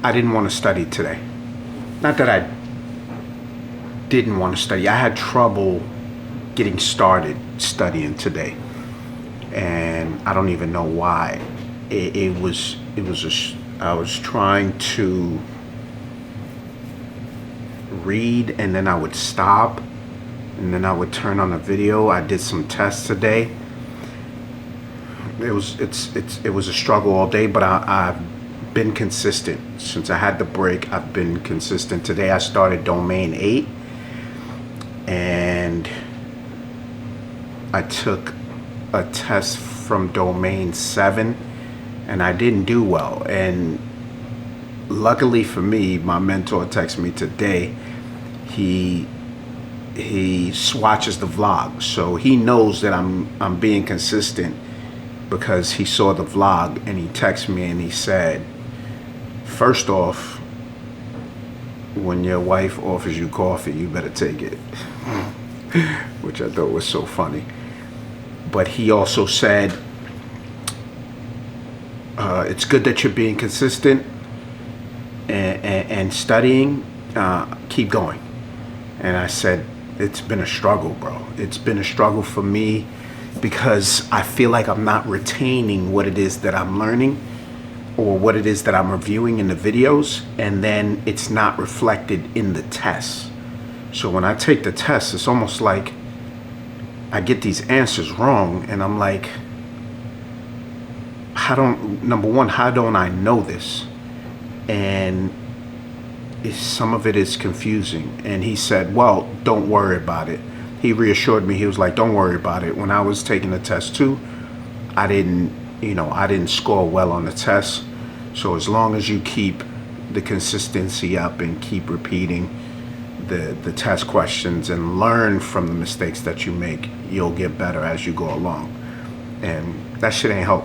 I didn't want to study today. Not that I didn't want to study. I had trouble getting started studying today, and I don't even know why. I was trying to read, and then I would stop, and then I would turn on a video. I did some tests today. It was a struggle all day, but I've been consistent since I had the break. I've been consistent. Today I started domain 8, and I took a test from domain 7, and I didn't do well. And luckily for me, my mentor texted me today. He swatches the vlog, so he knows that I'm being consistent because he saw the vlog, and he texted me and he said, first off, when your wife offers you coffee, you better take it. Which I thought was so funny. But he also said, it's good that you're being consistent and studying. Keep going. And I said, it's been a struggle, bro. It's been a struggle for me because I feel like I'm not retaining what it is that I'm learning or what it is that I'm reviewing in the videos, and then it's not reflected in the tests. So when I take the test, it's almost like I get these answers wrong, and I'm like, number one, how don't I know this? And some of it is confusing. And he said, well, don't worry about it. He reassured me. He was like, don't worry about it. When I was taking the test too, I didn't score well on the test. So as long as you keep the consistency up and keep repeating the test questions and learn from the mistakes that you make, you'll get better as you go along. And that shit ain't help.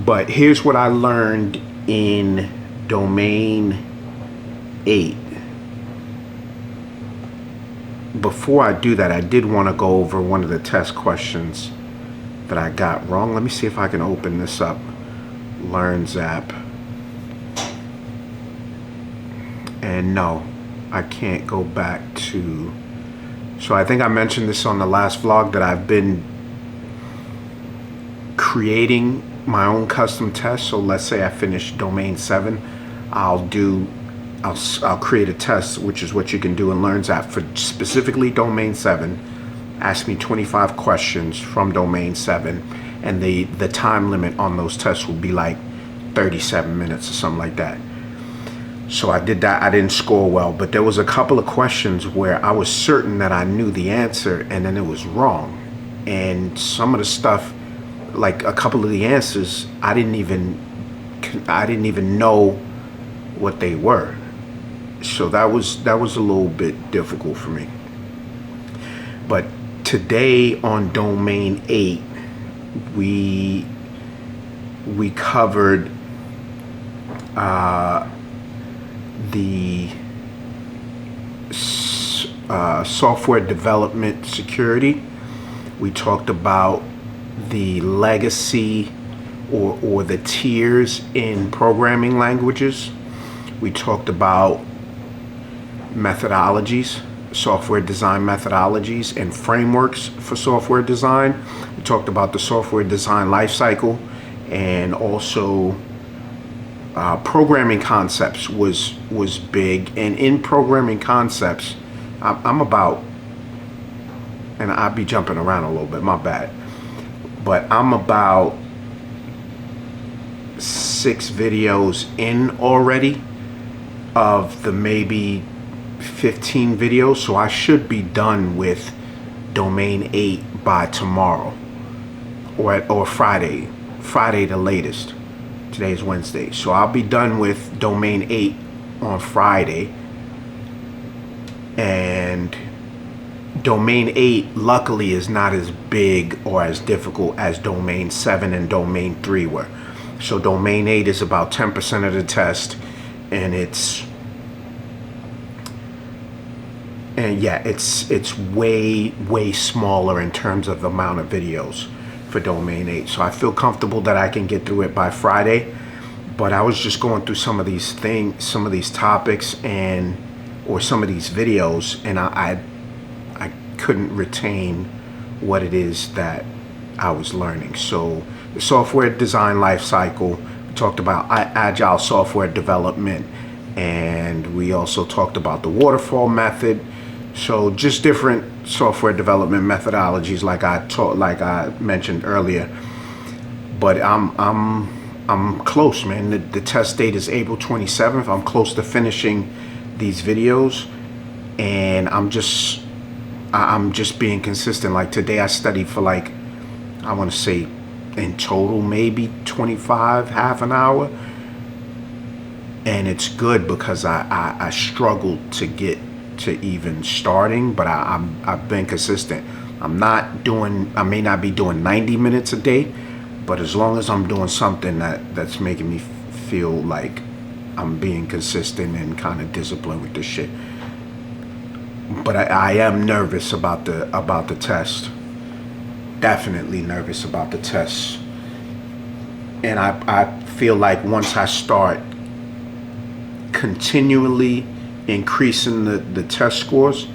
But here's what I learned in domain 8. Before I do that, I did want to go over one of the test questions that I got wrong. Let me see if I can open this up. Learns app. And no, I can't go back to. So I think I mentioned this on the last vlog that I've been creating my own custom test. So let's say I finish domain 7, I'll create a test, which is what you can do in Learns app for specifically domain 7. Ask me 25 questions from domain 7, and the time limit on those tests will be like 37 minutes or something like that. So I did that. I didn't score well, but there was a couple of questions where I was certain that I knew the answer, and then it was wrong. And some of the stuff, like a couple of the answers, I didn't even know what they were. So that was a little bit difficult for me. But today on domain 8, we covered the software development security. We talked about the legacy or the tiers in programming languages. We talked about methodologies, software design methodologies and frameworks for software design. We talked about the software design lifecycle, and also programming concepts was big. And in programming concepts, I'm about, and I'll be jumping around a little bit, my bad, but I'm about 6 videos in already of the maybe 15 videos. So I should be done with domain 8 by tomorrow or Friday the latest. Today's Wednesday, so I'll be done with domain 8 on Friday. And domain 8 luckily is not as big or as difficult as domain 7 and domain 3 were. So domain 8 is about 10% of the test, and it's way smaller in terms of the amount of videos for domain 8. So I feel comfortable that I can get through it by Friday. But I was just going through some of these things, some of these topics, or some of these videos, and I couldn't retain what it is that I was learning. So the software design life cycle, we talked about agile software development, and we also talked about the waterfall method. So just different software development methodologies, like I mentioned earlier. But I'm close, man. The test date is April 27th. I'm close to finishing these videos, and I'm just being consistent. Like today I studied for, like, I want to say in total maybe 25, half an hour. And it's good because I struggled to get to even starting, but I've been consistent. I may not be doing 90 minutes a day, but as long as I'm doing something that's making me feel like I'm being consistent and kind of disciplined with this shit. But I am nervous about the test. Definitely nervous about the test. And I feel like once I start continually increasing the test scores,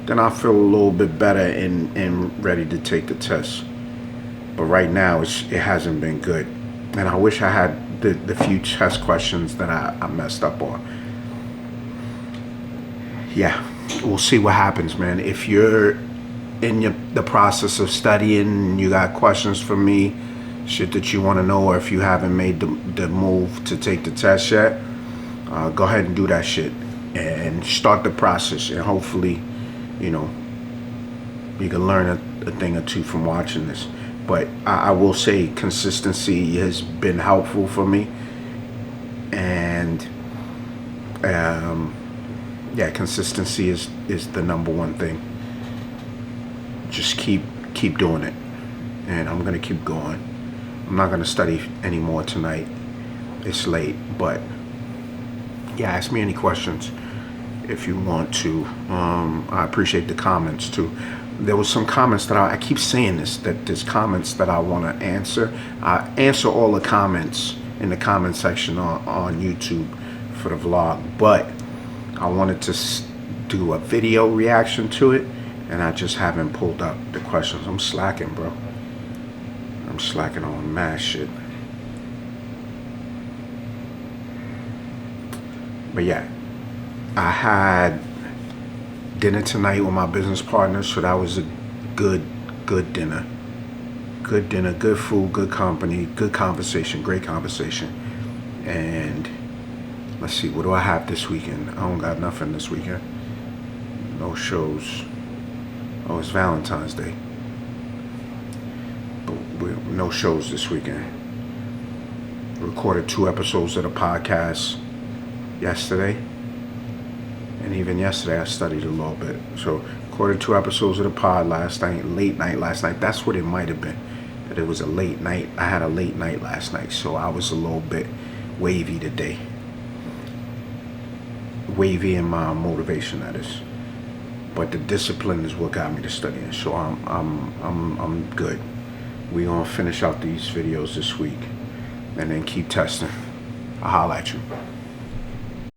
then I feel a little bit better and ready to take the test. But right now it hasn't been good, and I wish I had the few test questions that I messed up on. Yeah, we'll see what happens, man. If you're in the process of studying and you got questions for me, shit that you want to know, or if you haven't made the move to take the test yet, go ahead and do that shit and start the process, and hopefully, you can learn a thing or two from watching this. But I will say consistency has been helpful for me, and yeah, consistency is the number one thing. Just keep doing it, and I'm gonna keep going. I'm not gonna study anymore tonight. It's late, but yeah, ask me any questions if you want to. I appreciate the comments too. There was some comments that I keep saying this, that there's comments that I want to answer. I answer all the comments in the comment section on YouTube for the vlog, but I wanted to do a video reaction to it, and I just haven't pulled up the questions. I'm slacking, bro. I'm slacking on mad shit. But yeah, I had dinner tonight with my business partners, so that was a good dinner. Good dinner, good food, good company, good conversation, great conversation. And let's see, what do I have this weekend? I don't got nothing this weekend. No shows. Oh, it's Valentine's Day. But no shows this weekend. Recorded 2 episodes of the podcast yesterday. And even yesterday I studied a little bit. So recorded 2 episodes of the pod last night, late night last night. That's what it might have been. That it was a late night. I had a late night last night, so I was a little bit wavy today. Wavy in my motivation, that is. But the discipline is what got me to studying. So I'm good. We gonna finish out these videos this week and then keep testing. I'll holler at you.